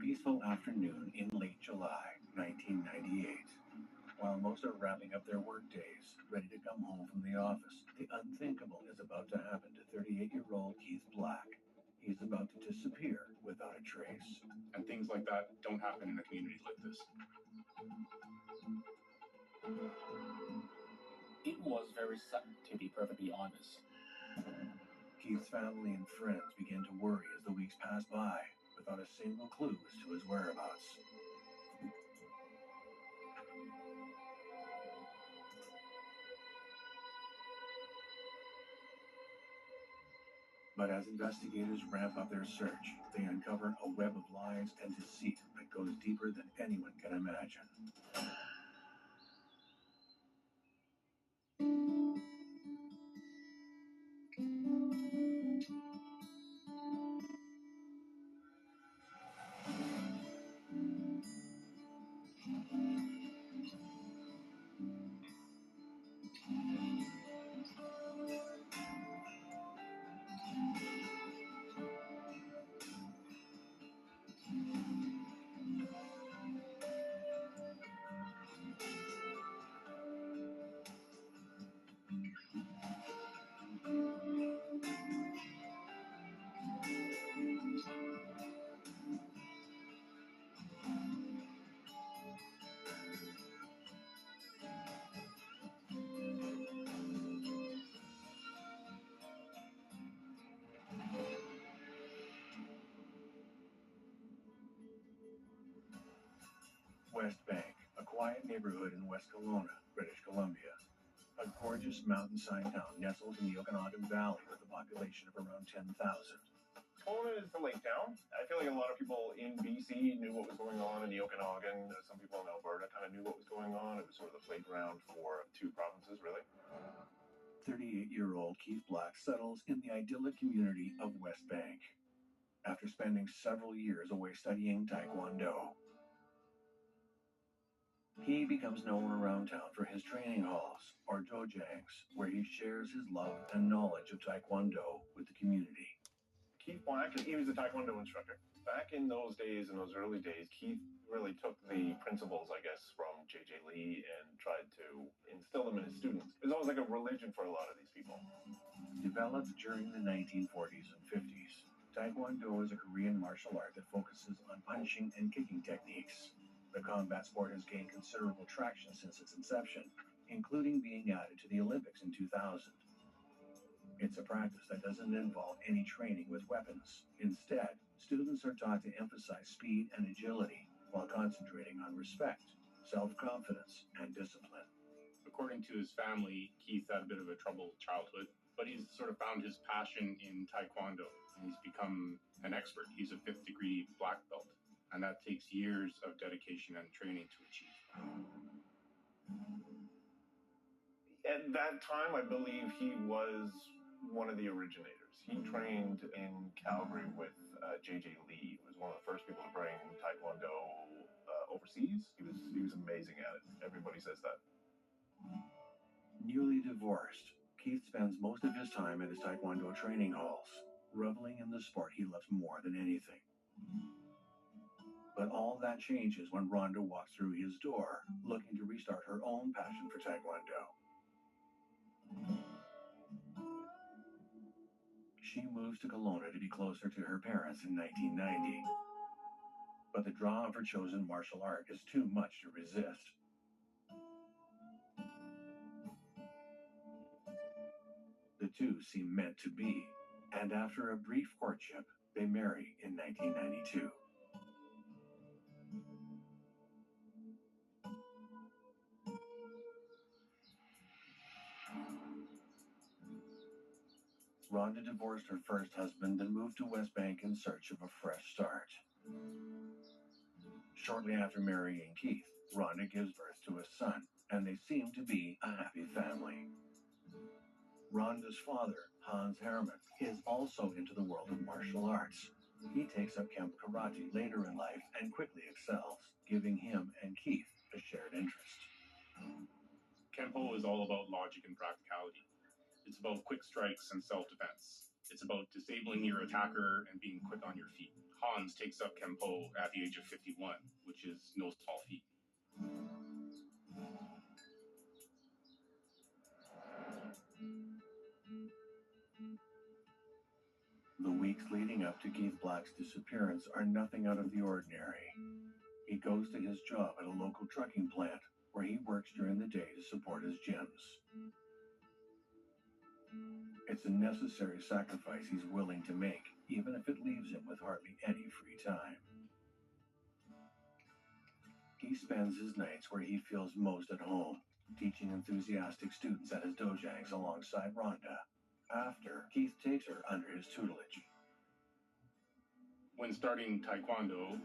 peaceful afternoon in late July 1998. While most are wrapping up their workdays, ready to come home from the office, the unthinkable is about to happen to 38-year-old Keith Black. He's about to disappear without a trace. And things like that don't happen in a community like this. It was very sudden, to be perfectly honest. Keith's family and friends began to worry as the weeks passed by, without a single clue as to his whereabouts. But as investigators ramp up their search, they uncover a web of lies and deceit that goes deeper than anyone can imagine. West Bank, a quiet neighborhood in West Kelowna, British Columbia. A gorgeous mountainside town nestled in the Okanagan Valley with a population of around 10,000. Kelowna is the lake town. I feel like a lot of people in BC knew what was going on in the Okanagan. Some people in Alberta kind of knew what was going on. It was sort of the playground for two provinces, really. 38-year-old Keith Black settles in the idyllic community of West Bank after spending several years away studying Taekwondo. He becomes known around town for his training halls, or dojangs, where he shares his love and knowledge of Taekwondo with the community. Keith Black, he was a Taekwondo instructor. Back in those days, in those early days, Keith really took the principles, I guess, from J.J. Lee and tried to instill them in his students. It was always like a religion for a lot of these people. Developed during the 1940s and 50s, Taekwondo is a Korean martial art that focuses on punching and kicking techniques. The combat sport has gained considerable traction since its inception, including being added to the Olympics in 2000. It's a practice that doesn't involve any training with weapons. Instead, students are taught to emphasize speed and agility while concentrating on respect, self-confidence, and discipline. According to his family, Keith had a bit of a troubled childhood, but he's sort of found his passion in Taekwondo, and he's become an expert. He's a 5th degree black belt, and that takes years of dedication and training to achieve. At that time, I believe he was one of the originators. He trained in Calgary with J.J. Lee, who was one of the first people to bring Taekwondo overseas. He was amazing at it. Everybody says that. Newly divorced, Keith spends most of his time at his Taekwondo training halls, reveling in the sport he loves more than anything. But all that changes when Rhonda walks through his door, looking to restart her own passion for Taekwondo. She moves to Kelowna to be closer to her parents in 1990. But the draw of her chosen martial art is too much to resist. The two seem meant to be, and after a brief courtship, they marry in 1992. Rhonda divorced her first husband and moved to West Bank in search of a fresh start. Shortly after marrying Keith, Rhonda gives birth to a son, and they seem to be a happy family. Rhonda's father, Hans Herman, is also into the world of martial arts. He takes up Kemp karate later in life and quickly excels, giving him and Keith a shared interest. Kempo is all about logic and practicality. It's about quick strikes and self-defense. It's about disabling your attacker and being quick on your feet. Hans takes up Kempo at the age of 51, which is no small feat. The weeks leading up to Keith Black's disappearance are nothing out of the ordinary. He goes to his job at a local trucking plant, where he works during the day to support his gyms. It's a necessary sacrifice he's willing to make, even if it leaves him with hardly any free time. He spends his nights where he feels most at home, teaching enthusiastic students at his dojangs alongside Rhonda. After, Keith takes her under his tutelage. When starting Taekwondo,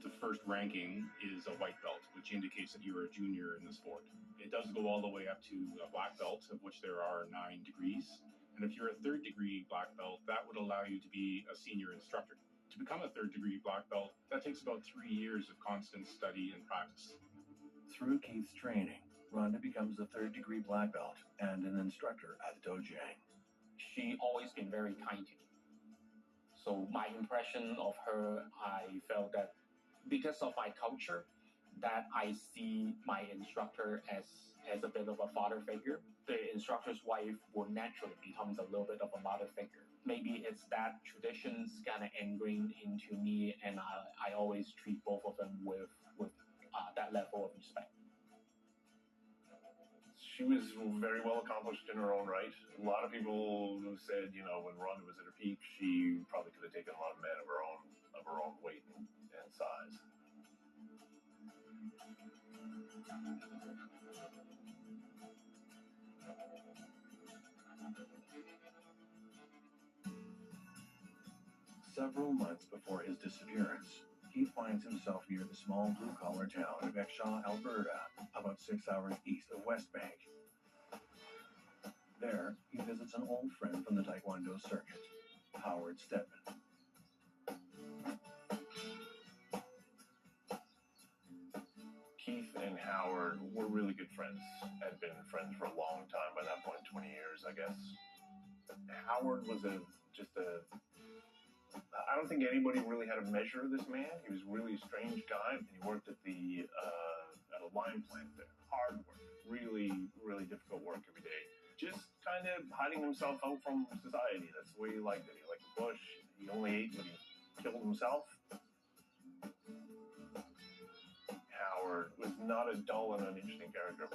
the first ranking is a white belt, which indicates that you're a junior in the sport. It does go all the way up to a black belt, of which there are 9 degrees. And if you're a 3rd degree black belt, that would allow you to be a senior instructor. To become a 3rd degree black belt, that takes about 3 years of constant study and practice. Through Keith's training, Rhonda becomes a 3rd degree black belt and an instructor at the dojang. She always been very kind to me. So my impression of her, I felt that because of my culture, that I see my instructor as a bit of a father figure. The instructor's wife will naturally becomes a little bit of a mother figure. Maybe it's that traditions kind of ingrained into me, and I always treat both of them with that level of respect. She was very well accomplished in her own right. A lot of people said, when Rhonda was at her peak, she probably could have taken a lot of men of her own weight and size. Several months before his disappearance, Keith finds himself near the small blue-collar town of Exshaw, Alberta, about 6 hours east of Westbank. There, he visits an old friend from the Taekwondo circuit, Howard Stedman. Keith and Howard were really good friends, had been friends for a long time, by that point, 20 years, I guess. Howard was I don't think anybody really had a measure of this man. He was really a strange guy, and he worked at at a lime plant there. Hard work, really, really difficult work every day. Just kind of hiding himself out from society. That's the way he liked it. He liked the bush. He only ate when he killed himself. Howard was not a dull and uninteresting character.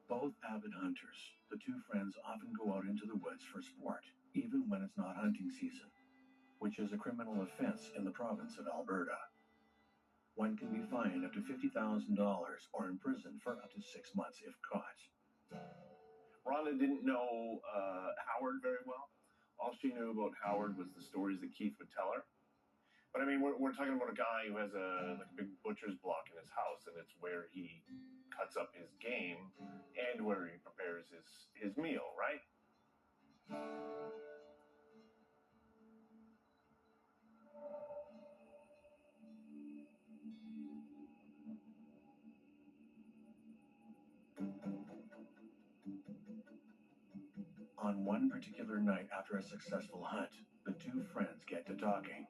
Both avid hunters, the two friends often go out into the woods for sport, even when it's not hunting season, which is a criminal offense in the province of Alberta. One can be fined up to $50,000 or imprisoned for up to 6 months if caught. Rhonda didn't know Howard very well. All she knew about Howard was the stories that Keith would tell her. But I mean, we're talking about a guy who has a big butcher's block in his house, and it's where he cuts up his game and where he prepares his meal, right? On one particular night after a successful hunt, the two friends get to talking.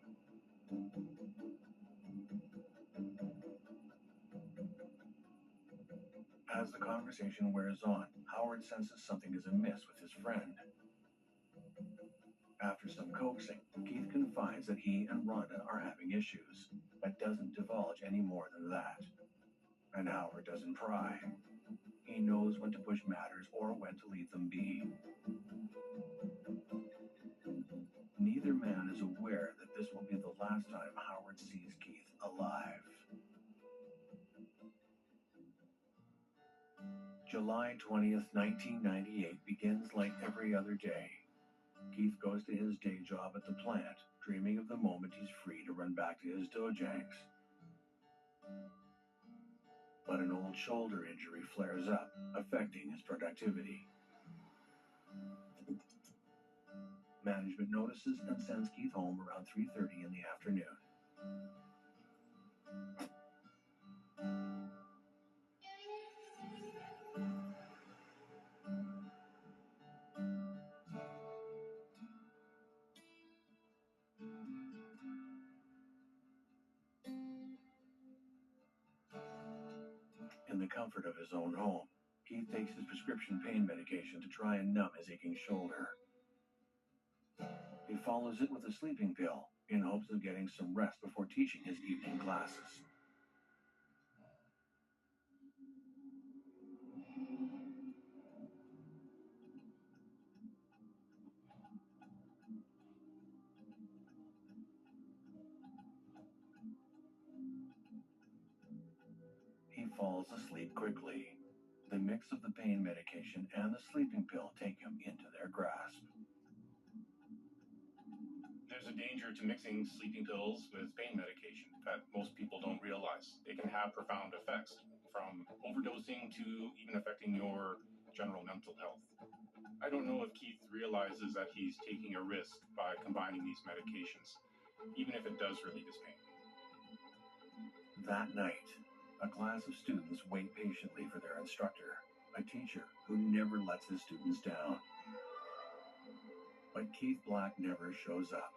As the conversation wears on, Howard senses something is amiss with his friend. After some coaxing, Keith confides that he and Rhonda are having issues, but doesn't divulge any more than that. And Howard doesn't pry. He knows when to push matters or when to leave them be. Neither man is aware that this will be the last time Howard sees Keith alive. July 20th, 1998 begins like every other day. Keith goes to his day job at the plant, dreaming of the moment he's free to run back to his dojangs. But an old shoulder injury flares up, affecting his productivity. Management notices and sends Keith home around 3:30 in the afternoon. the comfort of his own home, Keith takes his prescription pain medication to try and numb his aching shoulder. He follows it with a sleeping pill in hopes of getting some rest before teaching his evening classes. He falls asleep quickly. The mix of the pain medication and the sleeping pill take him into their grasp. There's a danger to mixing sleeping pills with pain medication that most people don't realize. It can have profound effects, from overdosing to even affecting your general mental health. I don't know if Keith realizes that he's taking a risk by combining these medications, even if it does relieve his pain. That night, a class of students wait patiently for their instructor, a teacher who never lets his students down. But Keith Black never shows up.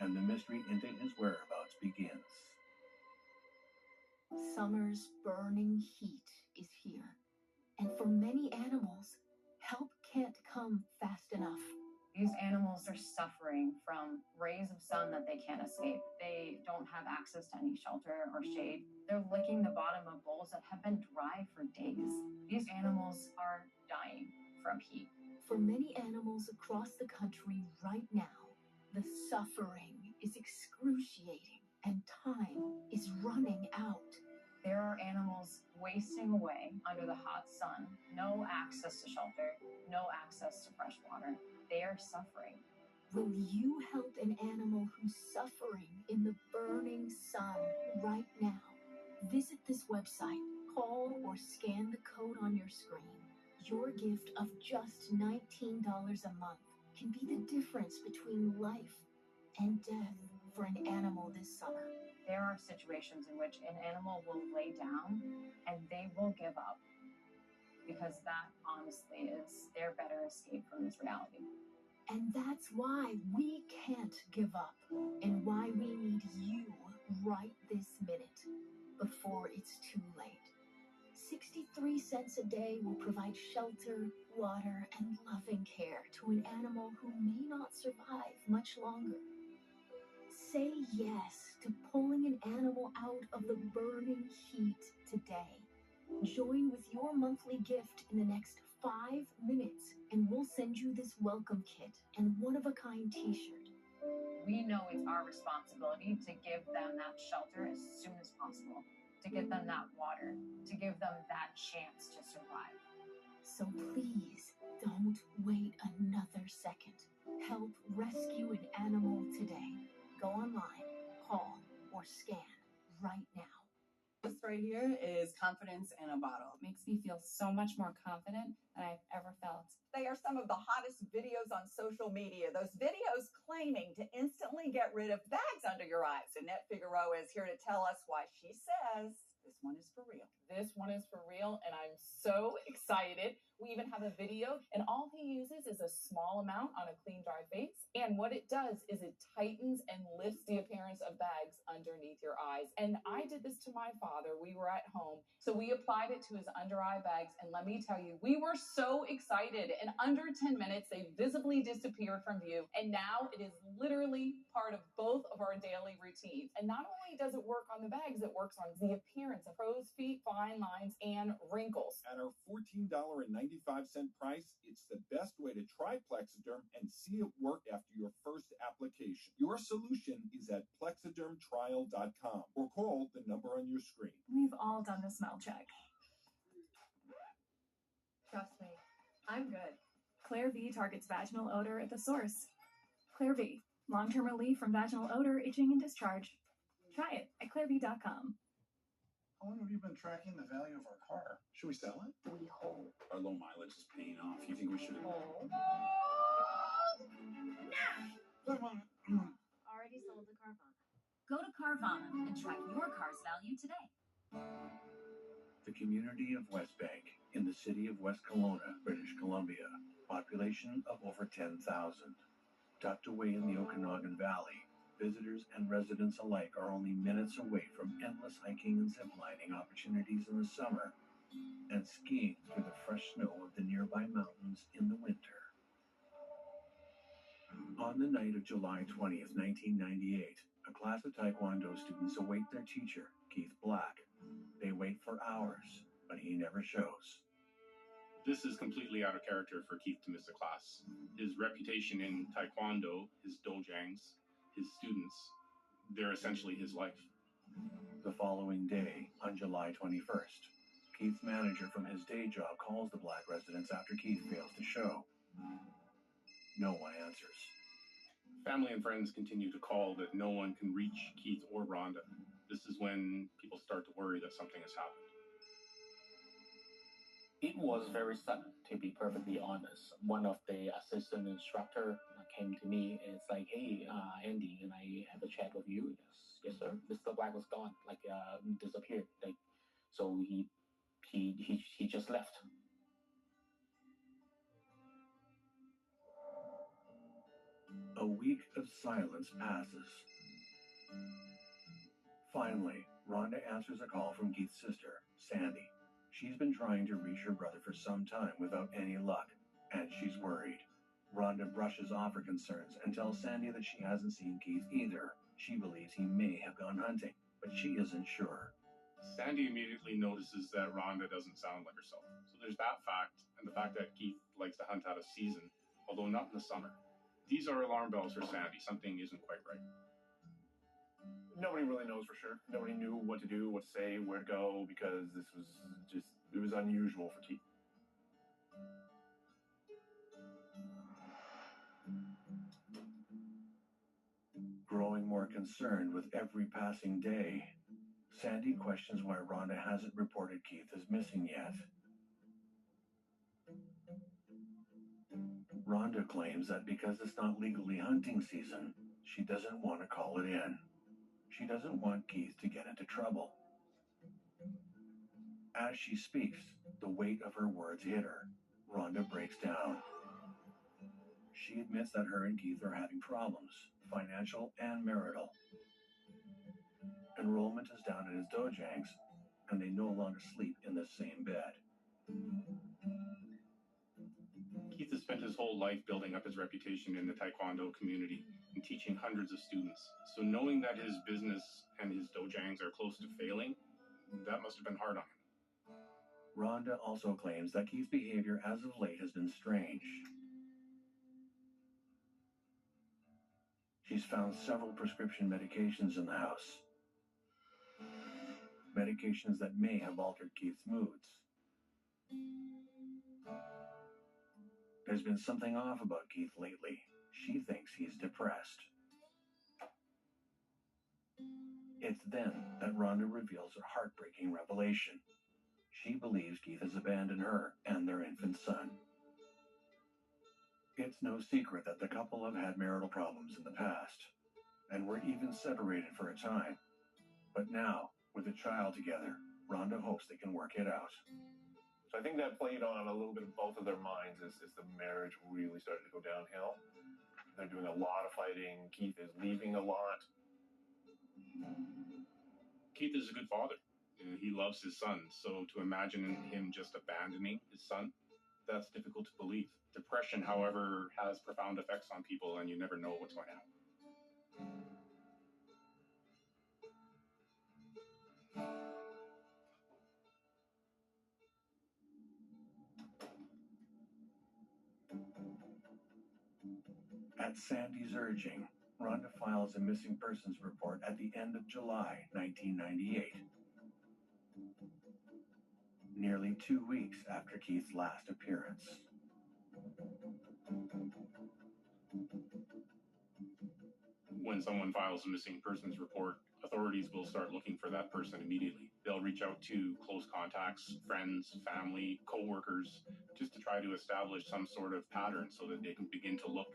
And the mystery into his whereabouts begins. Summer's burning heat is here. And for many animals, help can't come fast enough. These animals are suffering from rays of sun that they can't escape. They don't have access to any shelter or shade. They're licking the bottom of bowls that have been dry for days. These animals are dying from heat. For many animals across the country right now, the suffering is excruciating and time is running out. There are animals wasting away under the hot sun, no access to shelter, no access to fresh water. They are suffering. Will you help an animal who's suffering in the burning sun right now? Visit this website, call or scan the code on your screen. Your gift of just $19 a month can be the difference between life and death for an animal this summer. There are situations in which an animal will lay down and they will give up, because that honestly is their better escape from this reality. And that's why we can't give up, and why we need you right this minute before it's too late. 63 cents a day will provide shelter, water, and loving care to an animal who may not survive much longer. Say yes to pulling an animal out of the burning heat today. Join with your monthly gift in the next 5 minutes, and we'll send you this welcome kit and one-of-a-kind t-shirt. We know it's our responsibility to give them that shelter as soon as possible, to give them that water, to give them that chance to survive. So please don't wait another second. Help rescue an animal today. Go online, call, or scan right now. This right here is confidence in a bottle. It makes me feel so much more confident than I've ever felt. They are some of the hottest videos on social media. Those videos claiming to instantly get rid of bags under your eyes. Annette Figueroa is here to tell us why she says this one is for real. This one is for real, and I'm so excited. We even have a video, and all he uses is a small amount on a clean, dry face. And what it does is it tightens and lifts the appearance of bags underneath your eyes. And I did this to my father. We were at home, so we applied it to his under eye bags. And let me tell you, we were so excited. In under 10 minutes, they visibly disappeared from view. And now it is literally part of both of our daily routines. And not only does it work on the bags, it works on the appearance of crow's feet, fine lines, and wrinkles. At our $14.95 price, it's the best way to try Plexiderm and see it work after your first application. Your solution is at plexidermtrial.com or call the number on your screen. We've all done the smell check. Trust me, I'm good. Claire V targets vaginal odor at the source. Claire V, long-term relief from vaginal odor, itching, and discharge. Try it at clairev.com. How long have you been tracking the value of our car? Should we sell it? We hold. Our low mileage is paying off. You think we should? Hold. Already sold to Carvana. Go to Carvana and track your car's value today. The community of West Bank in the city of West Kelowna, British Columbia, population of over 10,000. Tucked away in the Okanagan Valley, visitors and residents alike are only minutes away from endless hiking and ziplining opportunities in the summer and skiing through the fresh snow of the nearby mountains in the winter. On the night of July 20th, 1998, a class of Taekwondo students await their teacher, Keith Black. They wait for hours, but he never shows. This is completely out of character for Keith to miss a class. His reputation in Taekwondo, his dojangs, his students, they're essentially his life. The following day, on July 21st, Keith's manager from his day job calls the Black residence after Keith fails to show. No one answers. Family and friends continue to call, but no one can reach Keith or Rhonda. This is when people start to worry that something has happened. It was very sudden, to be perfectly honest. One of the assistant instructor came to me and it's like, hey, Andy, can I have a chat with you? Yes, sir. Mr. Black was gone, disappeared. So he just left. A week of silence passes. Finally, Rhonda answers a call from Keith's sister, Sandy. She's been trying to reach her brother for some time without any luck, and she's worried. Rhonda brushes off her concerns and tells Sandy that she hasn't seen Keith either. She believes he may have gone hunting, but she isn't sure. Sandy immediately notices that Rhonda doesn't sound like herself. So there's that fact, and the fact that Keith likes to hunt out of season, although not in the summer. These are alarm bells for Sandy. Something isn't quite right. Nobody really knows for sure. Nobody knew what to do, what to say, where to go, because it was unusual for Keith. Growing more concerned with every passing day, Sandy questions why Rhonda hasn't reported Keith as missing yet. Rhonda claims that because it's not legally hunting season, she doesn't want to call it in. She doesn't want Keith to get into trouble. As she speaks, the weight of her words hit her. Rhonda breaks down. She admits that her and Keith are having problems, financial and marital. Enrollment is down at his dojangs, and they no longer sleep in the same bed. Keith has spent his whole life building up his reputation in the Taekwondo community and teaching hundreds of students. So knowing that his business and his dojangs are close to failing, that must have been hard on him. Rhonda also claims that Keith's behavior as of late has been strange. She's found several prescription medications in the house. Medications that may have altered Keith's moods. There's been something off about Keith lately. She thinks he's depressed. It's then that Rhonda reveals a heartbreaking revelation. She believes Keith has abandoned her and their infant son. It's no secret that the couple have had marital problems in the past, and were even separated for a time. But now, with a child together, Rhonda hopes they can work it out. So I think that played on a little bit of both of their minds as the marriage really started to go downhill. They're doing a lot of fighting. Keith is leaving a lot. Keith is a good father. He loves his son, so to imagine him just abandoning his son, that's difficult to believe. Depression, however, has profound effects on people, and you never know what's going to happen. At Sandy's urging, Rhonda files a missing persons report at the end of July 1998. Nearly 2 weeks after Keith's last appearance. When someone files a missing persons report, authorities will start looking for that person immediately. They'll reach out to close contacts, friends, family, co-workers, just to try to establish some sort of pattern so that they can begin to look.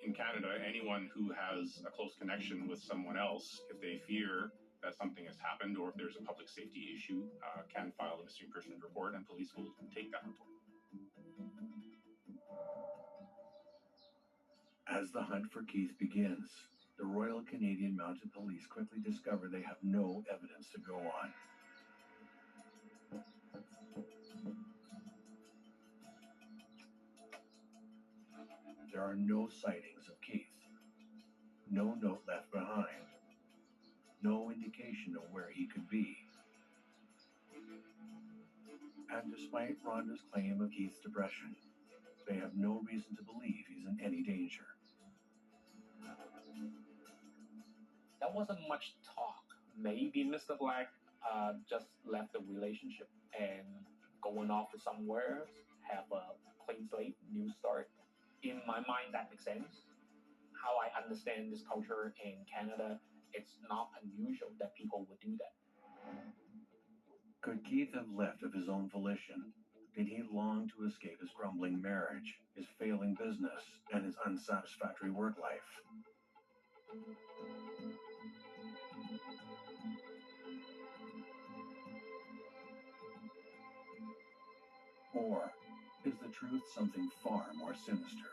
In Canada, anyone who has a close connection with someone else, if they fear that something has happened or if there's a public safety issue, can file a missing persons report, and police will take that report. As the hunt for Keith begins, the Royal Canadian Mounted Police quickly discover they have no evidence to go on. There are no sightings of Keith, no note left behind, no indication of where he could be. And despite Rhonda's claim of Keith's depression, they have no reason to believe he's in any danger. There wasn't much talk. Maybe Mr. Black just left the relationship and going off to somewhere, have a clean slate, new start. In my mind, that makes sense. How I understand this culture in Canada, it's not unusual that people would do that. Could Keith have left of his own volition? Did he long to escape his crumbling marriage, his failing business, and his unsatisfactory work life? Or is the truth something far more sinister?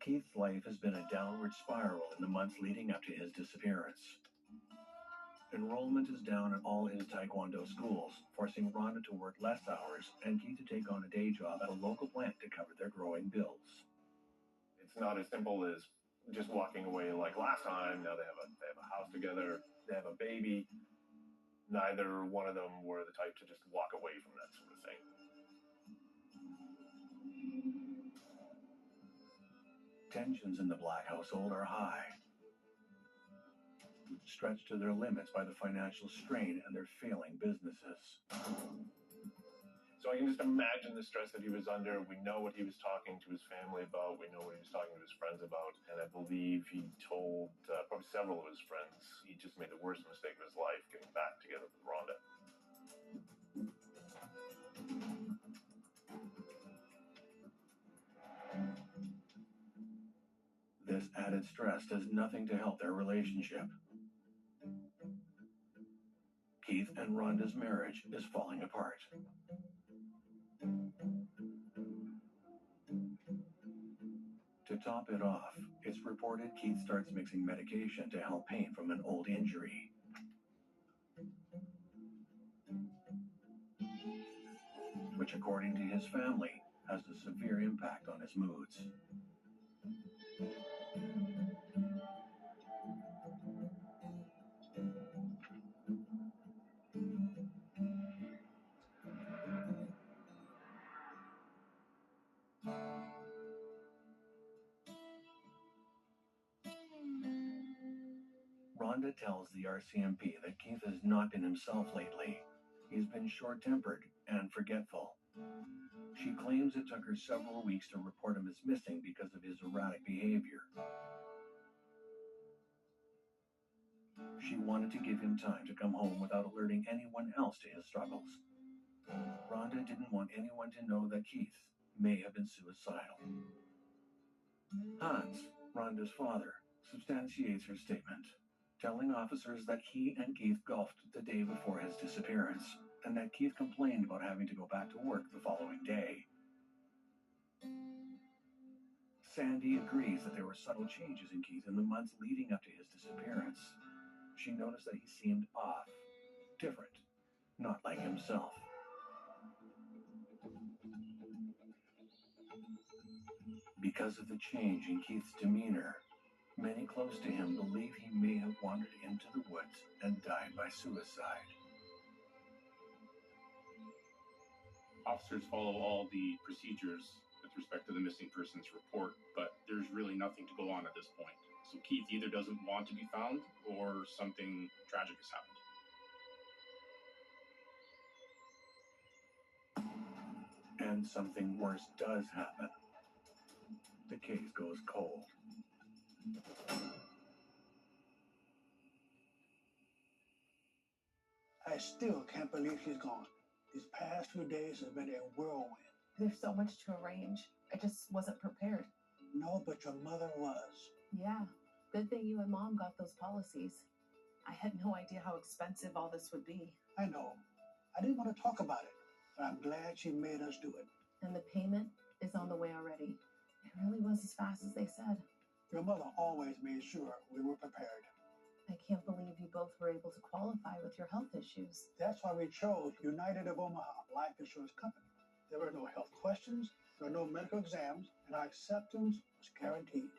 Keith's life has been a downward spiral in the months leading up to his disappearance. Enrollment is down at all his Taekwondo schools, forcing Rhonda to work less hours and Keith to take on a day job at a local plant to cover their growing bills. It's not as simple as just walking away like last time. Now they have a house together, they have a baby. Neither one of them were the type to just walk away from that sort of thing. Tensions in the Black household are high, stretched to their limits by the financial strain and their failing businesses. So I can just imagine the stress that he was under. We know what he was talking to his family about. We know what he was talking to his friends about. And I believe he told probably several of his friends he just made the worst mistake of his life getting back together with Rhonda. This added stress does nothing to help their relationship. Keith and Rhonda's marriage is falling apart. To top it off, it's reported Keith starts mixing medication to help pain from an old injury. Which, according to his family, has a severe impact on his moods. Rhonda tells the RCMP that Keith has not been himself lately. He's been short-tempered and forgetful. She claims it took her several weeks to report him as missing because of his erratic behavior. She wanted to give him time to come home without alerting anyone else to his struggles. Rhonda didn't want anyone to know that Keith may have been suicidal. Hans, Rhonda's father, substantiates her statement, telling officers that he and Keith golfed the day before his disappearance, and that Keith complained about having to go back to work the following day. Sandy agrees that there were subtle changes in Keith in the months leading up to his disappearance. She noticed that he seemed off, different, not like himself. Because of the change in Keith's demeanor, many close to him believe he may have wandered into the woods and died by suicide. Officers follow all the procedures with respect to the missing persons report, but there's really nothing to go on at this point. So Keith either doesn't want to be found or something tragic has happened. And something worse does happen. The case goes cold. I still can't believe he's gone. These past few days have been a whirlwind. There's so much to arrange. I just wasn't prepared. No, but your mother was. Yeah, good thing you and Mom got those policies. I had no idea how expensive all this would be. I know. I didn't want to talk about it, but I'm glad she made us do it. And the payment is on the way already. It really was as fast as they said. Your mother always made sure we were prepared. I can't believe you both were able to qualify with your health issues. That's why we chose United of Omaha Life Insurance Company. There were no health questions, there were no medical exams, and our acceptance was guaranteed.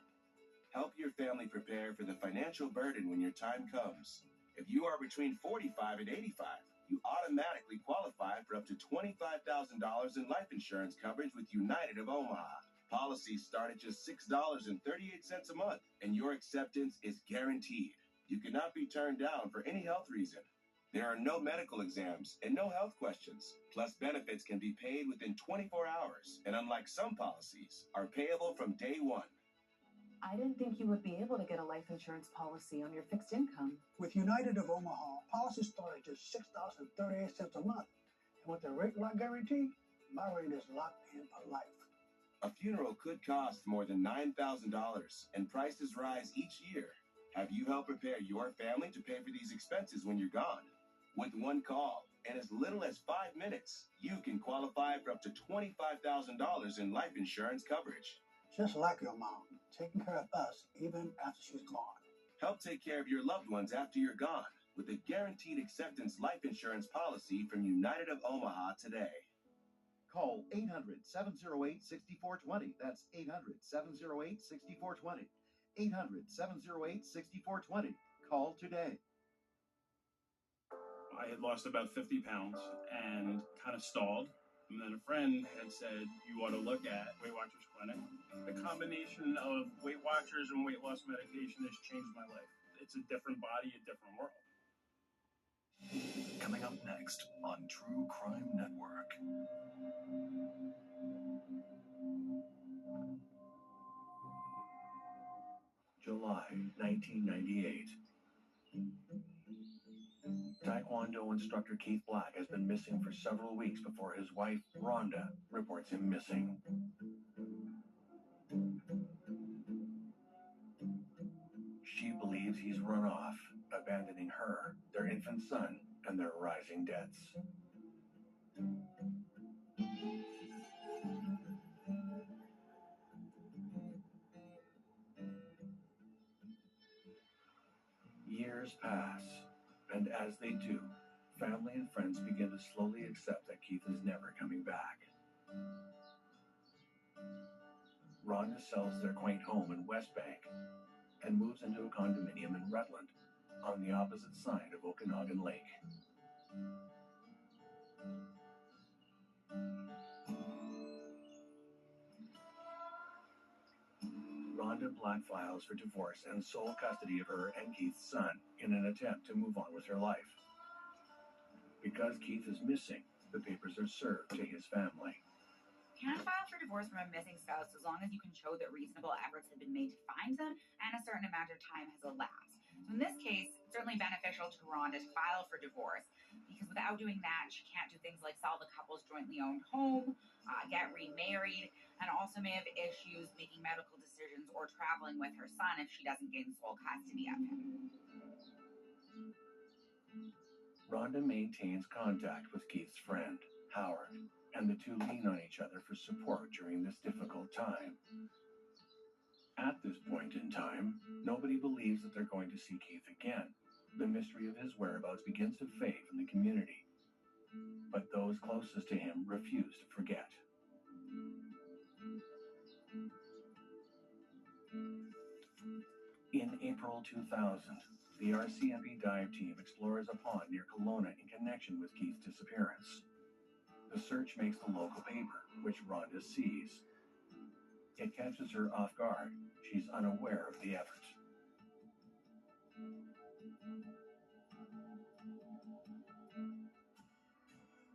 Help your family prepare for the financial burden when your time comes. If you are between 45 and 85, you automatically qualify for up to $25,000 in life insurance coverage with United of Omaha. Policies start at just $6.38 a month, and your acceptance is guaranteed. You cannot be turned down for any health reason. There are no medical exams and no health questions. Plus, benefits can be paid within 24 hours, and unlike some policies, are payable from day one. I didn't think you would be able to get a life insurance policy on your fixed income. With United of Omaha, policies start at just $6.38 a month. And with the rate lock guarantee, my rate is locked in for life. A funeral could cost more than $9,000, and prices rise each year. Have you helped prepare your family to pay for these expenses when you're gone? With one call and as little as 5 minutes, you can qualify for up to $25,000 in life insurance coverage. Just like your mom, taking care of us even after she's gone. Help take care of your loved ones after you're gone with a guaranteed acceptance life insurance policy from United of Omaha today. Call 800-708-6420. That's 800-708-6420. 800-708-6420. Call today. I had lost about 50 pounds and kind of stalled. And then a friend had said, you ought to look at Weight Watchers Clinic. The combination of Weight Watchers and weight loss medication has changed my life. It's a different body, a different world. Coming up next on True Crime Network. July 1998. Taekwondo instructor Keith Black has been missing for several weeks before his wife, Rhonda, reports him missing. She believes he's run off, abandoning her, their infant son, and their rising debts. Years pass, and as they do, family and friends begin to slowly accept that Keith is never coming back. Rhonda sells their quaint home in West Bank and moves into a condominium in Rutland, on the opposite side of Okanagan Lake. Rhonda Black files for divorce and sole custody of her and Keith's son in an attempt to move on with her life. Because Keith is missing, the papers are served to his family. Can file for divorce from a missing spouse as long as you can show that reasonable efforts have been made to find them and a certain amount of time has elapsed. So in this case, it's certainly beneficial to Rhonda to file for divorce because without doing that, she can't do things like sell the couple's jointly owned home, get remarried, and also may have issues making medical decisions or traveling with her son if she doesn't gain sole custody of him. Rhonda maintains contact with Keith's friend, Howard, and the two lean on each other for support during this difficult time. At this point in time, nobody believes that they're going to see Keith again. The mystery of his whereabouts begins to fade from the community, but those closest to him refuse to forget. In April 2000, the RCMP dive team explores a pond near Kelowna in connection with Keith's disappearance. The search makes the local paper, which Rhonda sees. It catches her off guard. She's unaware of the effort.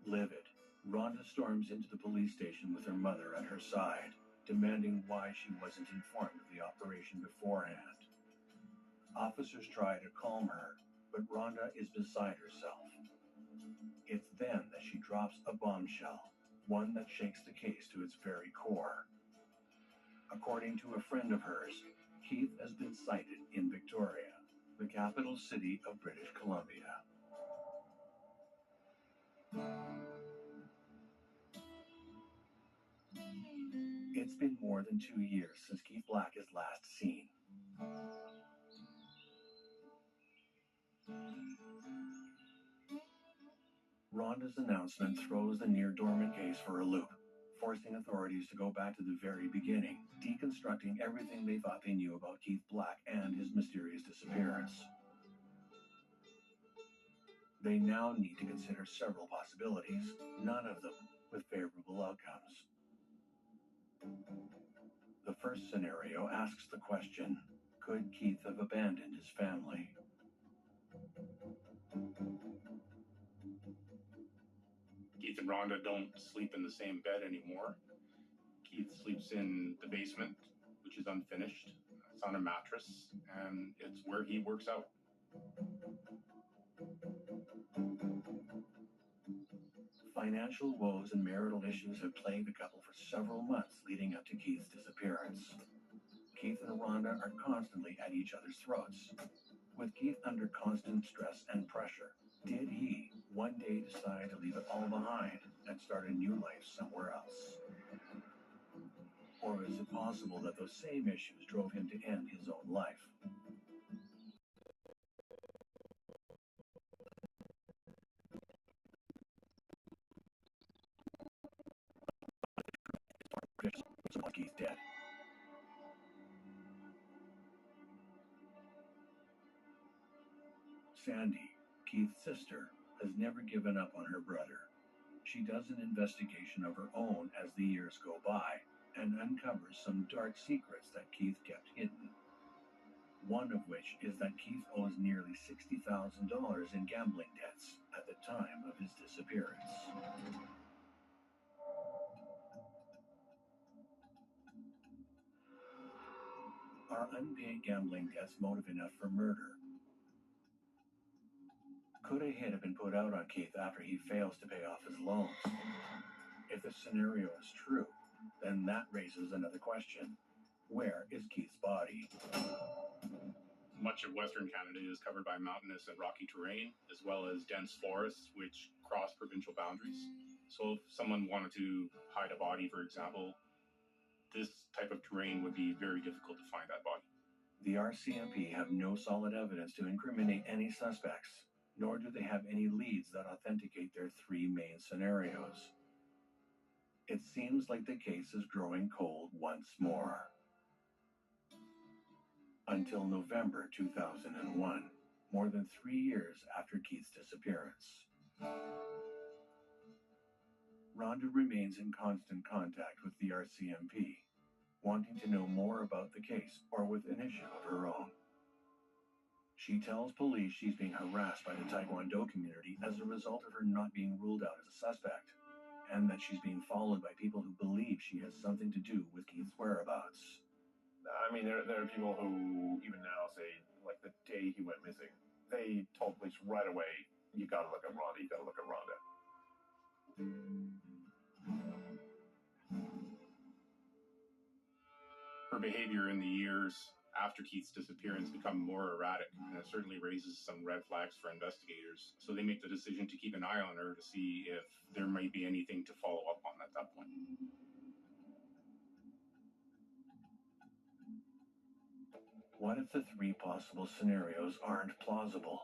Livid, Rhonda storms into the police station with her mother at her side, demanding why she wasn't informed of the operation beforehand. Officers try to calm her, but Rhonda is beside herself. It's then that she drops a bombshell, one that shakes the case to its very core. According to a friend of hers, Keith has been sighted in Victoria, the capital city of British Columbia. It's been more than 2 years since Keith Black is last seen. Rhonda's announcement throws the near-dormant case for a loop, forcing authorities to go back to the very beginning, deconstructing everything they thought they knew about Keith Black and his mysterious disappearance. They now need to consider several possibilities, none of them with favorable outcomes. The first scenario asks the question, could Keith have abandoned his family? Keith and Rhonda don't sleep in the same bed anymore. Keith sleeps in the basement, which is unfinished. It's on a mattress, and it's where he works out. Financial woes and marital issues have plagued the couple for several months leading up to Keith's disappearance. Keith and Rhonda are constantly at each other's throats. With Keith under constant stress and pressure, did he one day decide to leave it all behind and start a new life somewhere else? Or is it possible that those same issues drove him to end his own life? Keith dead. Sandy, Keith's sister, has never given up on her brother. She does an investigation of her own as the years go by and uncovers some dark secrets that Keith kept hidden. One of which is that Keith owes nearly $60,000 in gambling debts at the time of his disappearance. Are unpaid gambling debts motive enough for murder? Could a hit have been put out on Keith after he fails to pay off his loans? If the scenario is true, then that raises another question. Where is Keith's body? Much of Western Canada is covered by mountainous and rocky terrain, as well as dense forests which cross provincial boundaries. So if someone wanted to hide a body, for example, this type of terrain would be very difficult to find that body. The RCMP have no solid evidence to incriminate any suspects, nor do they have any leads that authenticate their three main scenarios. It seems like the case is growing cold once more. Until November 2001, more than 3 years after Keith's disappearance. Rhonda remains in constant contact with the RCMP, wanting to know more about the case or with an issue of her own. She tells police she's being harassed by the Taekwondo community as a result of her not being ruled out as a suspect, and that she's being followed by people who believe she has something to do with Keith's whereabouts. I mean, there are people who even now say, like, the day he went missing, they told police right away, you gotta look at Rhonda, you gotta look at Rhonda. Her behavior in the years after Keith's disappearance become more erratic, and it certainly raises some red flags for investigators. So they make the decision to keep an eye on her to see if there might be anything to follow up on at that point. What if the three possible scenarios aren't plausible,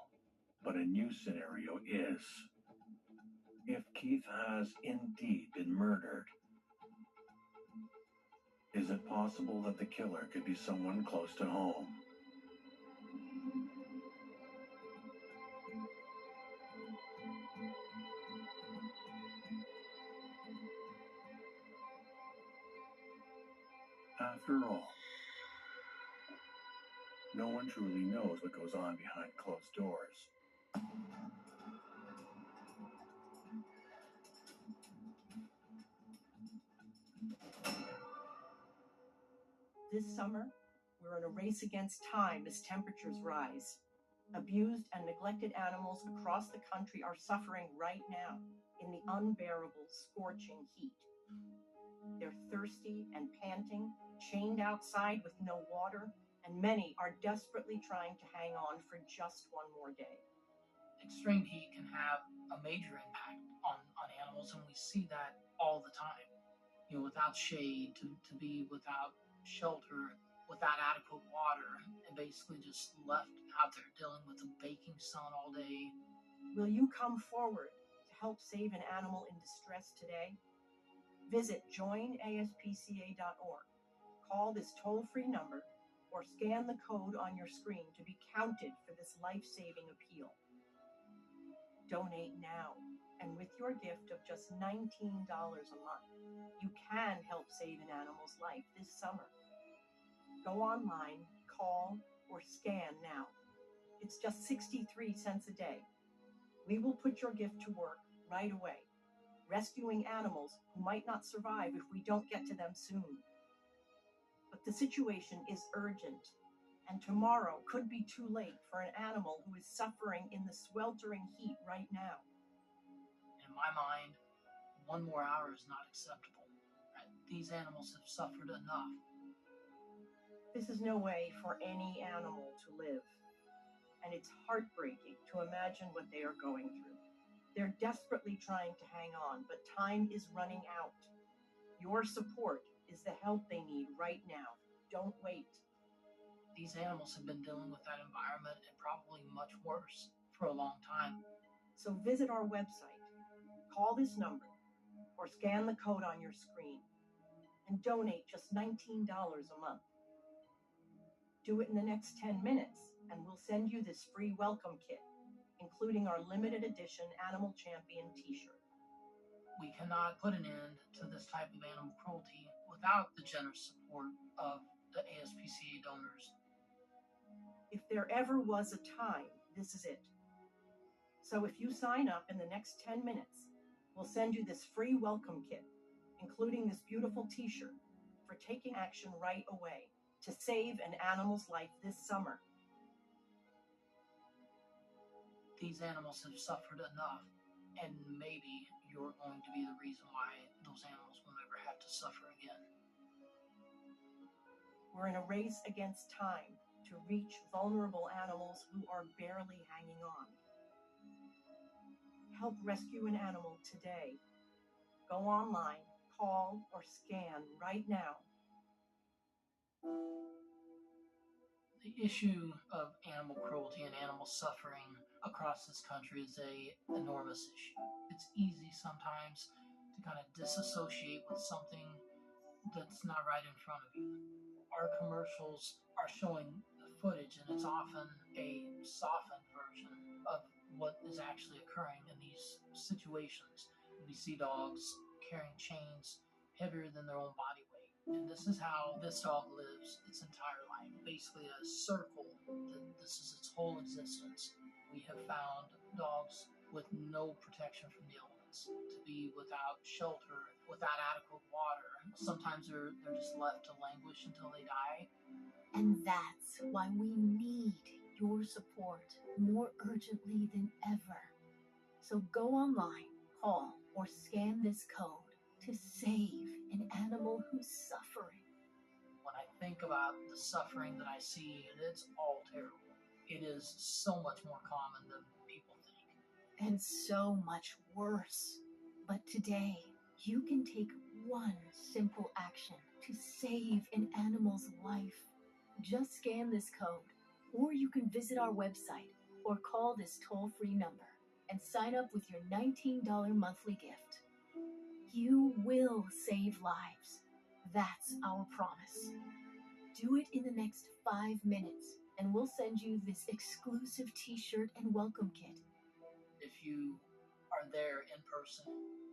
but a new scenario is? If Keith has indeed been murdered, is it possible that the killer could be someone close to home? After all, no one truly knows what goes on behind closed doors. This summer, we're in a race against time as temperatures rise. Abused and neglected animals across the country are suffering right now in the unbearable, scorching heat. They're thirsty and panting, chained outside with no water, and many are desperately trying to hang on for just one more day. Extreme heat can have a major impact on animals, and we see that all the time. Without shade, to be without shelter, without adequate water, and basically just left out there dealing with the baking sun all day. Will you come forward to help save an animal in distress today? Visit joinaspca.org, call this toll-free number, or scan the code on your screen to be counted for this life-saving appeal. Donate now, and with your gift of just $19 a month, you can help save an animal's life this summer. Go online, call, or scan now. It's just 63 cents a day. We will put your gift to work right away, rescuing animals who might not survive if we don't get to them soon. But the situation is urgent, and tomorrow could be too late for an animal who is suffering in the sweltering heat right now. In my mind, 1 more hour is not acceptable. These animals have suffered enough. This is no way for any animal to live, and it's heartbreaking to imagine what they are going through. They're desperately trying to hang on, but time is running out. Your support is the help they need right now. Don't wait. These animals have been dealing with that environment and probably much worse for a long time. So visit our website, call this number, or scan the code on your screen, and donate just $19 a month. Do it in the next 10 minutes, and we'll send you this free welcome kit, including our limited edition Animal Champion t-shirt. We cannot put an end to this type of animal cruelty without the generous support of the ASPCA donors. If there ever was a time, this is it. So if you sign up in the next 10 minutes, we'll send you this free welcome kit, including this beautiful t-shirt, for taking action right away to save an animal's life this summer. These animals have suffered enough, and maybe you're going to be the reason why those animals will never have to suffer again. We're in a race against time to reach vulnerable animals who are barely hanging on. Help rescue an animal today. Go online, call, or scan right now. The issue of animal cruelty and animal suffering across this country is an enormous issue. It's easy sometimes to kind of disassociate with something that's not right in front of you. Our commercials are showing the footage, and it's often a softened version of what is actually occurring in these situations. We see dogs carrying chains heavier than their own body weight. And this is how this dog lives its entire life, basically a circle. This is its whole existence. We have found dogs with no protection from the elements, to be without shelter, without adequate water. Sometimes they're just left to languish until they die. And that's why we need your support more urgently than ever. So go online, call, or scan this code to save an animal who's suffering. When I think about the suffering that I see, it's all terrible. It is so much more common than people think. And so much worse. But today, you can take one simple action to save an animal's life. Just scan this code, or you can visit our website or call this toll-free number and sign up with your $19 monthly gift. You will save lives. That's our promise. Do it in the next 5 minutes, and we'll send you this exclusive t-shirt and welcome kit. If you are there in person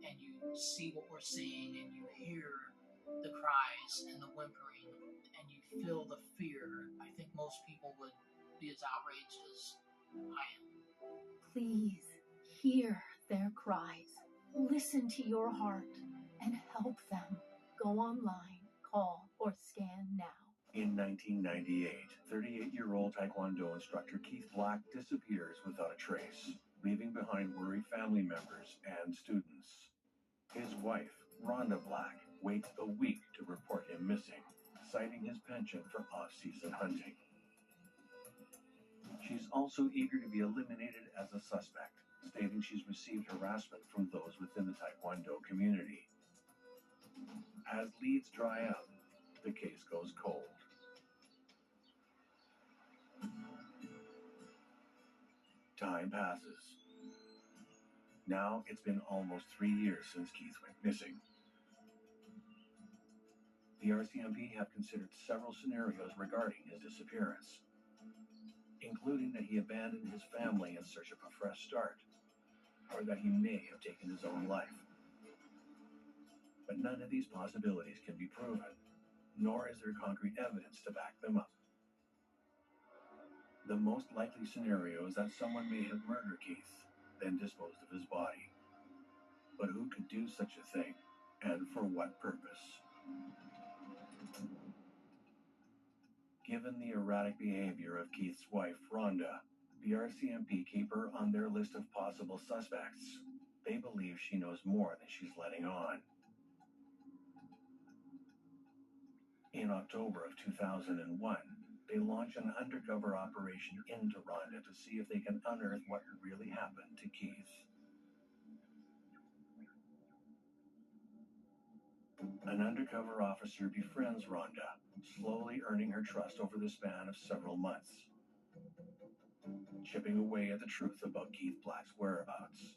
and you see what we're seeing and you hear the cries and the whimpering and you feel the fear, I think most people would be as outraged as I am. Please hear their cries. Listen to your heart and help them. Go online, call, or scan now. In 1998, 38-year-old Taekwondo instructor Keith Black disappears without a trace, leaving behind worried family members and students. His wife, Rhonda Black, waits a week to report him missing, citing his penchant for off-season hunting. She's also eager to be eliminated as a suspect, stating she's received harassment from those within the Taekwondo community. As leads dry up, the case goes cold. Time passes. Now it's been almost 3 years since Keith went missing. The RCMP have considered several scenarios regarding his disappearance, including that he abandoned his family in search of a fresh start, or that he may have taken his own life. But none of these possibilities can be proven, nor is there concrete evidence to back them up. The most likely scenario is that someone may have murdered Keith, then disposed of his body. But who could do such a thing, and for what purpose? Given the erratic behavior of Keith's wife, Rhonda, the RCMP keep her on their list of possible suspects. They believe she knows more than she's letting on. In October of 2001, they launch an undercover operation into Rhonda to see if they can unearth what really happened to Keith. An undercover officer befriends Rhonda, slowly earning her trust over the span of several months, chipping away at the truth about Keith Black's whereabouts.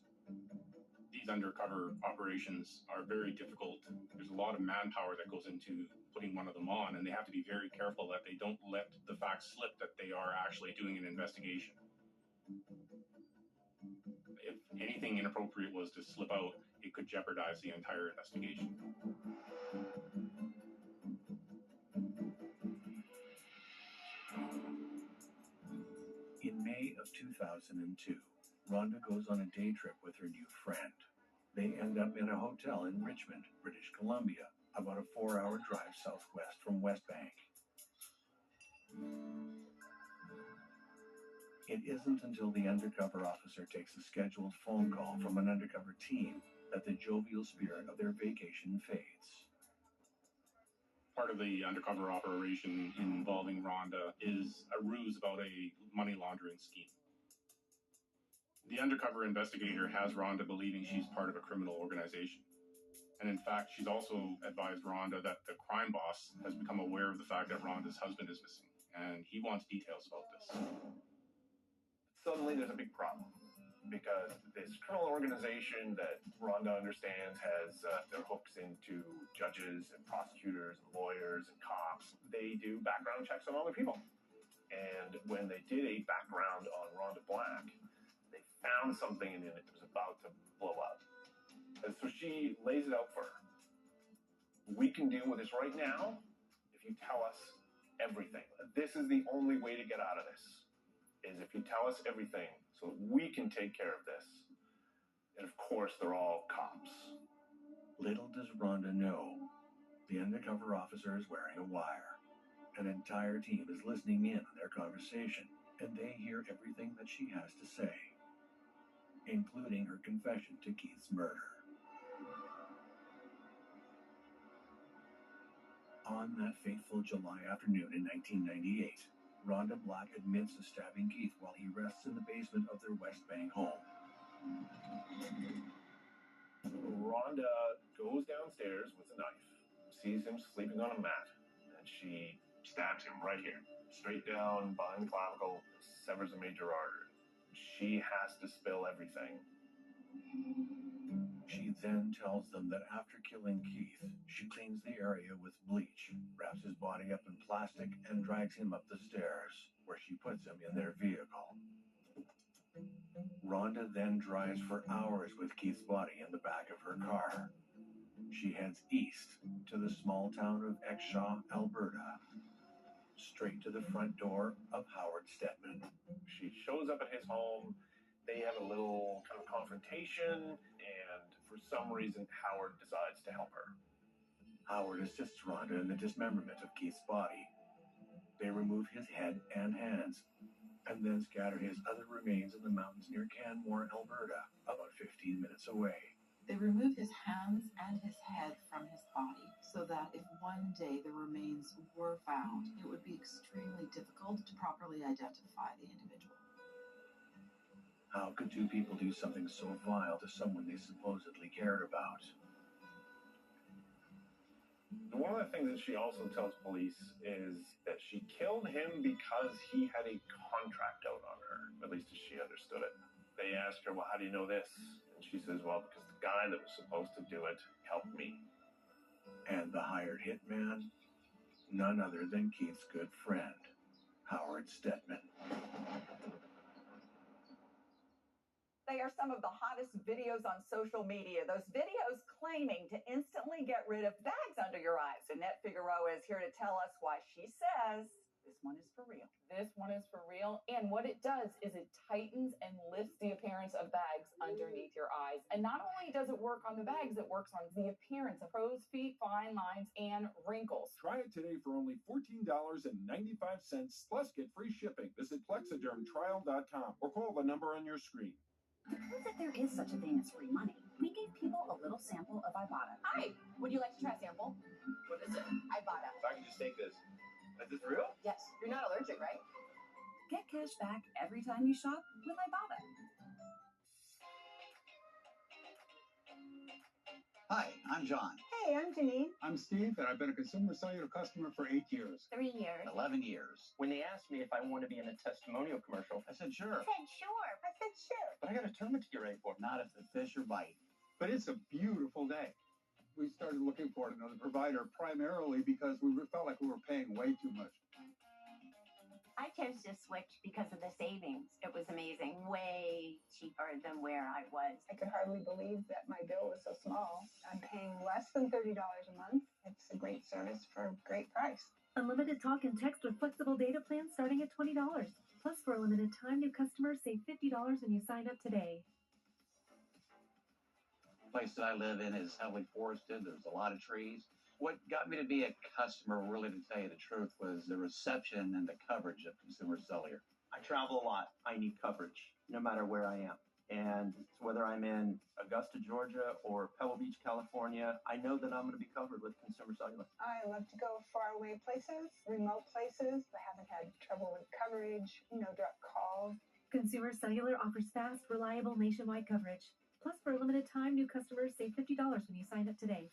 These undercover operations are very difficult. There's a lot of manpower that goes into putting one of them on, and they have to be very careful that they don't let the facts slip that they are actually doing an investigation. If anything inappropriate was to slip out, it could jeopardize the entire investigation. In May of 2002, Rhonda goes on a day trip with her new friend. They end up in a hotel in Richmond, British Columbia, about a 4-hour drive southwest from West Bank. It isn't until the undercover officer takes a scheduled phone call from an undercover team that the jovial spirit of their vacation fades. Part of the undercover operation involving Rhonda is a ruse about a money laundering scheme. The undercover investigator has Rhonda believing she's part of a criminal organization. And in fact, she's also advised Rhonda that the crime boss has become aware of the fact that Rhonda's husband is missing, and he wants details about this. Suddenly there's a big problem, because this criminal organization that Rhonda understands has their hooks into judges and prosecutors and lawyers and cops. They do background checks on other people. And when they did a background on Rhonda Black, they found something in it that was about to blow up. And so she lays it out for her. We can deal with this right now if you tell us everything. This is the only way to get out of this, is if you tell us everything so that we can take care of this. And of course, they're all cops. Little does Rhonda know, the undercover officer is wearing a wire. An entire team is listening in on their conversation, and they hear everything that she has to say, including her confession to Keith's murder. On that fateful July afternoon in 1998, Rhonda Black admits to stabbing Keith while he rests in the basement of their West Bank home. Rhonda goes downstairs with a knife, sees him sleeping on a mat, and she stabs him right here, straight down behind the clavicle, severs a major artery. She has to spill everything. She then tells them that after killing Keith, she cleans the area with bleach, wraps his body up in plastic, and drags him up the stairs, where she puts him in their vehicle. Rhonda then drives for hours with Keith's body in the back of her car. She heads east to the small town of Exshaw, Alberta, straight to the front door of Howard Stedman. She shows up at his home. They have a little kind of confrontation, and for some reason, Howard decides to help her. Howard assists Rhonda in the dismemberment of Keith's body. They remove his head and hands, and then scatter his other remains in the mountains near Canmore, Alberta, about 15 minutes away. They remove his hands and his head from his body so that if one day the remains were found, it would be extremely difficult to properly identify the individual. How could two people do something so vile to someone they supposedly cared about? One of the things that she also tells police is that she killed him because he had a contract out on her, at least as she understood it. They asked her, well, how do you know this? And she says, well, because the guy that was supposed to do it helped me. And the hired hitman? None other than Keith's good friend, Howard Stedman. They are some of the hottest videos on social media. Those videos claiming to instantly get rid of bags under your eyes. Annette Figueroa is here to tell us why she says this one is for real. This one is for real. And what it does is it tightens and lifts the appearance of bags underneath your eyes. And not only does it work on the bags, it works on the appearance of crow's feet, fine lines, and wrinkles. Try it today for only $14.95 plus get free shipping. Visit plexidermtrial.com or call the number on your screen. Prove that there is such a thing as free money. We gave people a little sample of Ibotta. Hi, would you like to try a sample? What is it? Ibotta. If I can just take this. Is this real? Yes, you're not allergic, right? Get cash back every time you shop with Ibotta. Hi, I'm John. Hey, I'm Janine. I'm Steve, and I've been a Consumer Cellular customer for 8 years. 3 years. 11 years. When they asked me if I want to be in a testimonial commercial, I said sure. I said sure. I said sure. but I got a tournament to get ready for. Not if the fish are biting. But it's a beautiful day. We started looking for another provider primarily because we felt like we were paying way too much. I chose to switch because of the savings. It was amazing, way cheaper than where I was. I could hardly believe that my bill was so small. I'm paying less than $30 a month. It's a great service for a great price. Unlimited talk and text with flexible data plans starting at $20. Plus, for a limited time, new customers save $50 when you sign up today. The place that I live in is heavily forested. There's a lot of trees. What got me to be a customer, really, to tell you the truth, was the reception and the coverage of Consumer Cellular. I travel a lot. I need coverage, no matter where I am. And whether I'm in Augusta, Georgia, or Pebble Beach, California, I know that I'm going to be covered with Consumer Cellular. I love to go far away places, remote places. I haven't had trouble with coverage, no direct calls. Consumer Cellular offers fast, reliable nationwide coverage. Plus, for a limited time, new customers save $50 when you sign up today.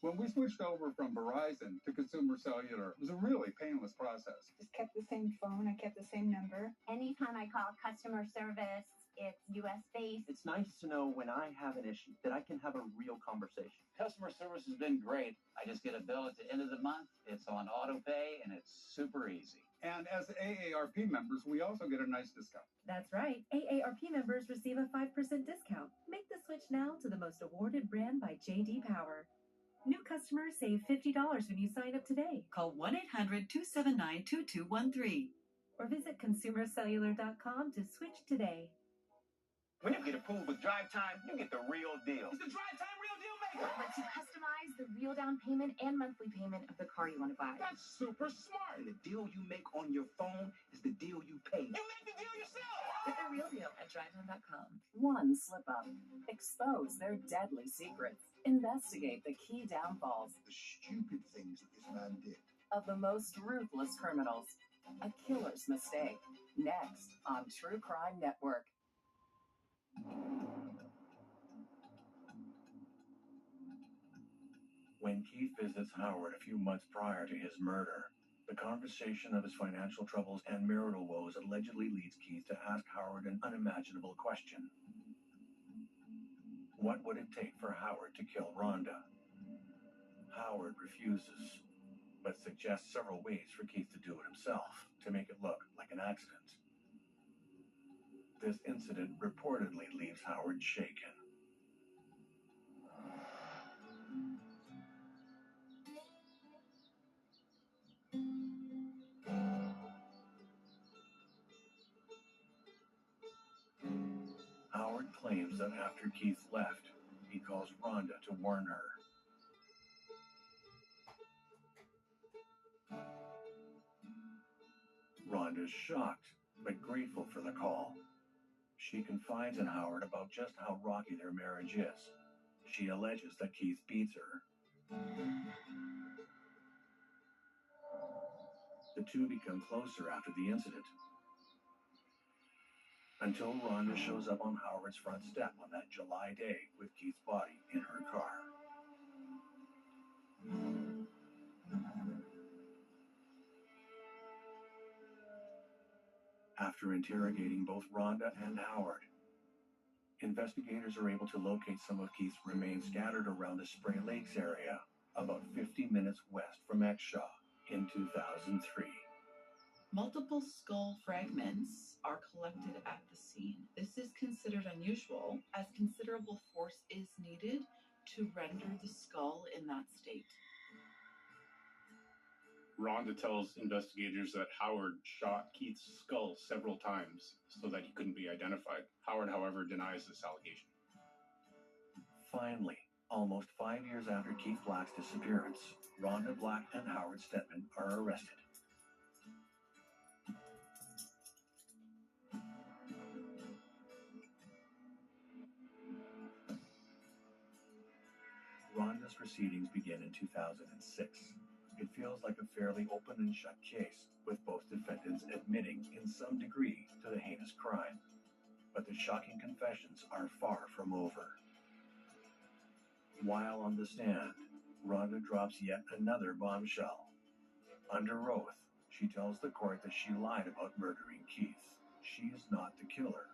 When we switched over from Verizon to Consumer Cellular, it was a really painless process. Just kept the same phone. I kept the same number. Anytime I call customer service, it's U.S. based. It's nice to know when I have an issue that I can have a real conversation. Customer service has been great. I just get a bill at the end of the month. It's on auto pay, and it's super easy. And as AARP members, we also get a nice discount. That's right. AARP members receive a 5% discount. Make the switch now to the most awarded brand by J.D. Power. New customers save $50 when you sign up today. Call 1-800-279-2213. Or visit consumercellular.com to switch today. When you get approved with Drive Time, you get the real deal. It's the Drive Time Real Deal Maker. Lets you customize the real down payment and monthly payment of the car you want to buy. That's super smart. And the deal you make on your phone is the deal you pay. You make the deal yourself. Get the real deal at drivetime.com. One slip up. Expose their deadly secrets. Investigate the key downfalls. The stupid things that this man did. Of the most ruthless criminals. A killer's mistake. Next on True Crime Network. When Keith visits Howard a few months prior to his murder, the conversation of his financial troubles and marital woes allegedly leads Keith to ask Howard an unimaginable question. What would it take for Howard to kill Rhonda? Howard refuses, but suggests several ways for Keith to do it himself to make it look like an accident. This incident reportedly leaves Howard shaken. Howard claims that after Keith left, he calls Rhonda to warn her. Rhonda's shocked, but grateful for the call. She confides in Howard about just how rocky their marriage is. She alleges that Keith beats her, The two become closer after the incident, until Rhonda shows up on Howard's front step on that July day with Keith's body in her car. After interrogating both Rhonda and Howard, investigators are able to locate some of Keith's remains scattered around the Spray Lakes area, about 50 minutes west from Exshaw in 2003. Multiple skull fragments are collected at the scene. This is considered unusual, as considerable force is needed to render the skull in that state. Rhonda tells investigators that Howard shot Keith's skull several times so that he couldn't be identified. Howard, however, denies this allegation. Finally, almost 5 years after Keith Black's disappearance, Rhonda Black and Howard Stedman are arrested. Rhonda's proceedings begin in 2006. It feels like a fairly open and shut case, with both defendants admitting in some degree to the heinous crime. But the shocking confessions are far from over. While on the stand, Rhonda drops yet another bombshell. Under oath, she tells the court that she lied about murdering Keith. She is not the killer.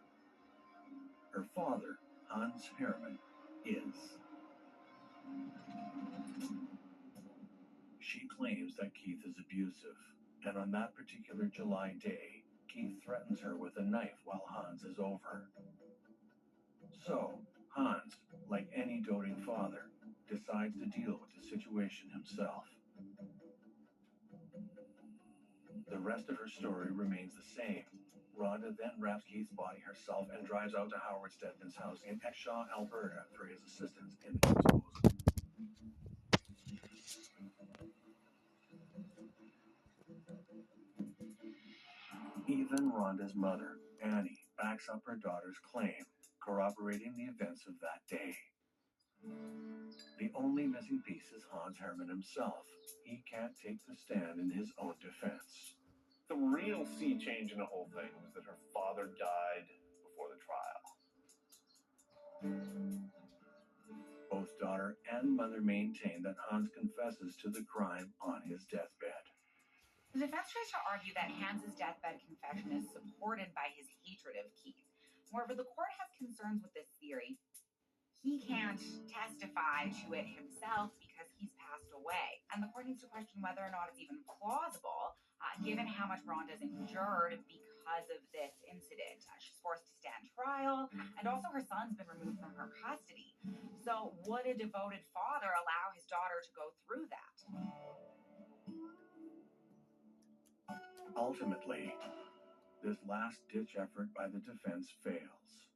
Her father, Hans Herman, is. She claims that Keith is abusive, and on that particular July day, Keith threatens her with a knife while Hans is over. So, Hans, like any doting father, decides to deal with the situation himself. The rest of her story remains the same. Rhonda then wraps Keith's body herself and drives out to Howard Stedman's house in Exshaw, Alberta for his assistance in the disposal. Even Rhonda's mother, Annie, backs up her daughter's claim, corroborating the events of that day. The only missing piece is Hans Herman himself. He can't take the stand in his own defense. The real sea change in the whole thing was that her father died before the trial. Both daughter and mother maintain that Hans confesses to the crime on his deathbed. The defense tries to argue that Hans's deathbed confession is supported by his hatred of Keith. However, the court has concerns with this theory. He can't testify to it himself because he's passed away. And the court needs to question whether or not it's even plausible, given how much Rhonda's endured because of this incident. She's forced to stand trial, and also her son's been removed from her custody. So would a devoted father allow his daughter to go through that? Ultimately, this last-ditch effort by the defense fails.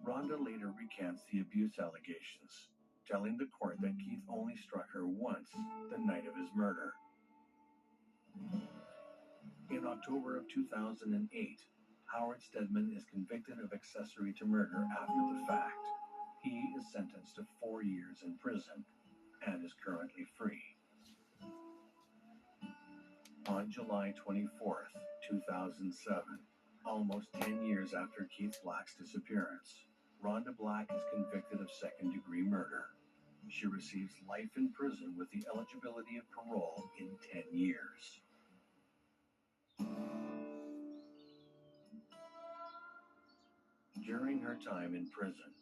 Rhonda later recants the abuse allegations, telling the court that Keith only struck her once the night of his murder. In October of 2008, Howard Stedman is convicted of accessory to murder after the fact. He is sentenced to 4 years in prison and is currently free. On July 24th, 2007, almost 10 years after Keith Black's disappearance, Rhonda Black is convicted of second-degree murder. She receives life in prison with the eligibility of parole in 10 years. During her time in prison,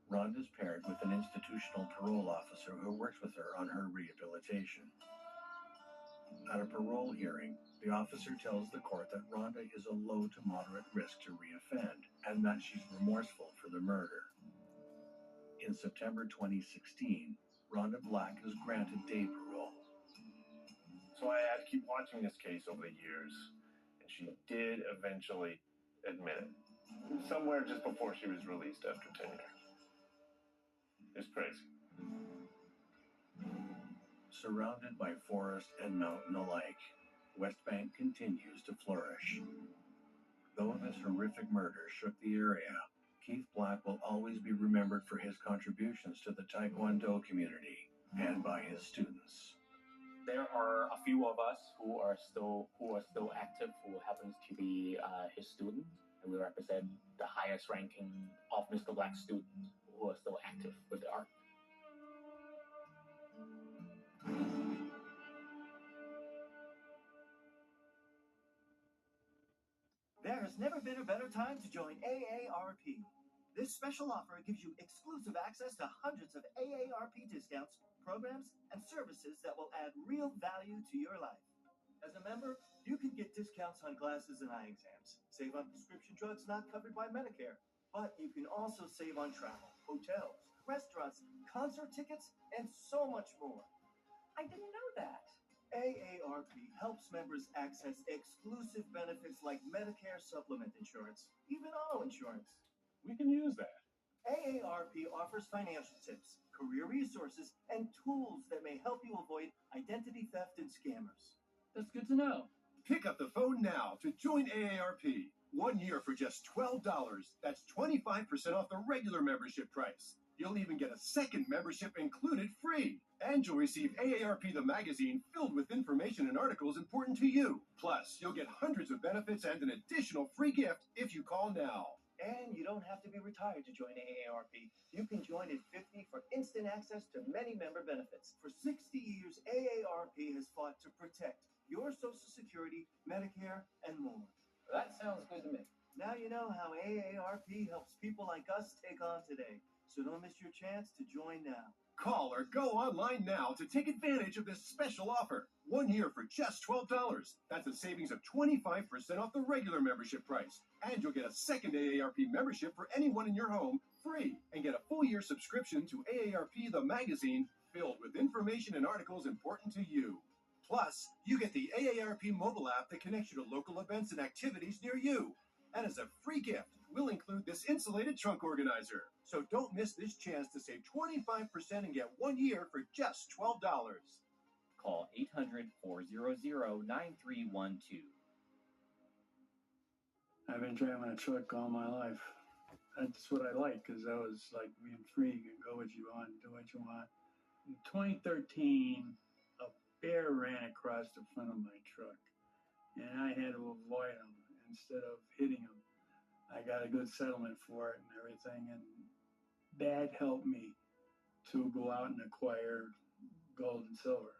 Rhonda's paired with an institutional parole officer who works with her on her rehabilitation. At a parole hearing, the officer tells the court that Rhonda is a low to moderate risk to reoffend and that she's remorseful for the murder. In September 2016, Rhonda Black is granted day parole. So I had to keep watching this case over the years, and she did eventually admit it. Somewhere just before she was released after 10 years. It's crazy. Surrounded by forest and mountain alike, West Bank continues to flourish. Though this horrific murder shook the area, Keith Black will always be remembered for his contributions to the Taekwondo community, and by his students. There are a few of us who are still active, who happens to be his student, and we represent the highest ranking of Mr. Black's students who are still active with the art. There has never been a better time to join AARP. This special offer gives you exclusive access to hundreds of AARP discounts, programs, and services that will add real value to your life. As a member, you can get discounts on glasses and eye exams, save on prescription drugs not covered by Medicare, but you can also save on travel, hotels, restaurants, concert tickets, and so much more. I didn't know that. AARP helps members access exclusive benefits like Medicare supplement insurance, even auto insurance. We can use that. AARP offers financial tips, career resources, and tools that may help you avoid identity theft and scammers. That's good to know. Pick up the phone now to join AARP. 1 year for just $12. That's 25% off the regular membership price. You'll even get a second membership included free. And you'll receive AARP the magazine filled with information and articles important to you. Plus, you'll get hundreds of benefits and an additional free gift if you call now. And you don't have to be retired to join AARP. You can join at 50 for instant access to many member benefits. For 60 years, AARP has fought to protect your Social Security, Medicare, and more. That sounds good to me. Now you know how AARP helps people like us take on today. So don't miss your chance to join now. Call or go online now to take advantage of this special offer. 1 year for just $12. That's a savings of 25% off the regular membership price. And you'll get a second AARP membership for anyone in your home free. And get a full year subscription to AARP the magazine filled with information and articles important to you. Plus, you get the AARP mobile app that connects you to local events and activities near you. And as a free gift, we'll include this insulated trunk organizer. So don't miss this chance to save 25% and get 1 year for just $12. Call 800-400-9312. I've been driving a truck all my life. That's what I like, because I was like being free. You can go what you want, do what you want. In 2013, a bear ran across the front of my truck, and I had to avoid him instead of hitting him. I got a good settlement for it and everything, and that helped me to go out and acquire gold and silver.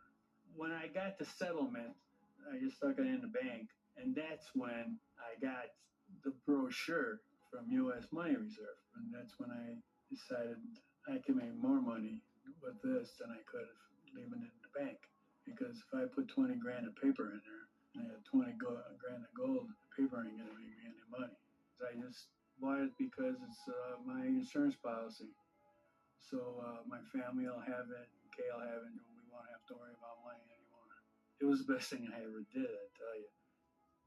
When I got the settlement, I just stuck it in the bank, and that's when I got the brochure from U.S. Money Reserve, and that's when I decided I can make more money with this than I could if leaving it in the bank. Because if I put 20 grand of paper in there, and I had 20 grand of gold, the paper ain't gonna make me any money. I just bought it because it's my insurance policy. So my family will have it, and Kay will have it, and we won't have to worry about money anymore. It was the best thing I ever did, I tell you.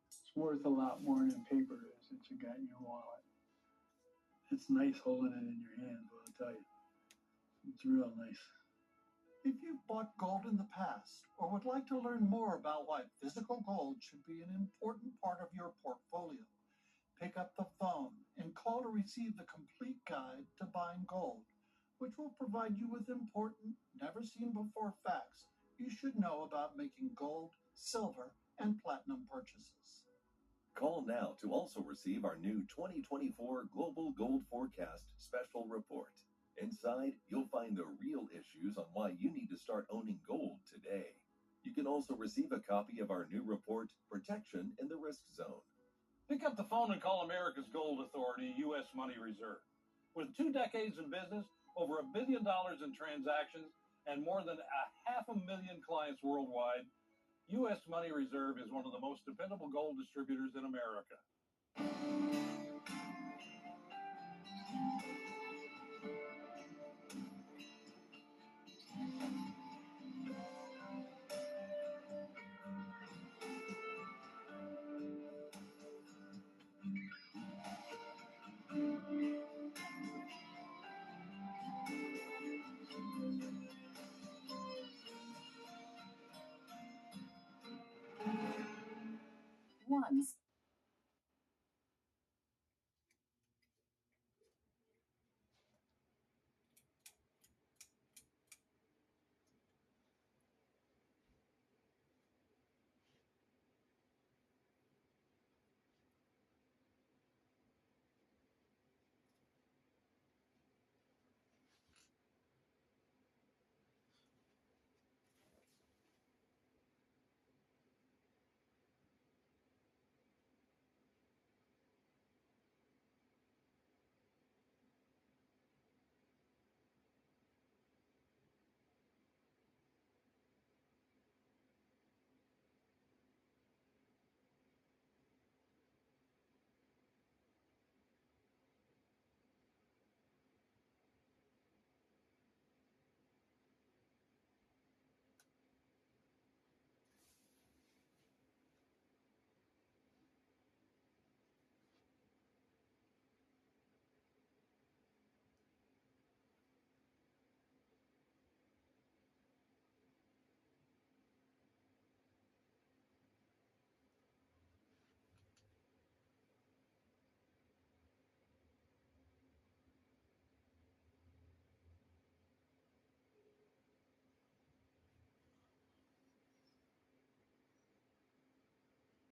It's worth a lot more than paper is that you got in your wallet. It's nice holding it in your hand, but I'll tell you, it's real nice. If you've bought gold in the past or would like to learn more about why physical gold should be an important part of your portfolio, pick up the phone and call to receive the complete guide to buying gold, which will provide you with important, never-seen-before facts you should know about making gold, silver, and platinum purchases. Call now to also receive our new 2024 Global Gold Forecast Special Report. Inside, you'll find the real issues on why you need to start owning gold today. You can also receive a copy of our new report, Protection in the Risk Zone. Pick up the phone and call America's Gold Authority, U.S. Money Reserve. With 2 decades in business, over $1 billion in transactions, and more than 500,000 clients worldwide, U.S. Money Reserve is one of the most dependable gold distributors in America. Once,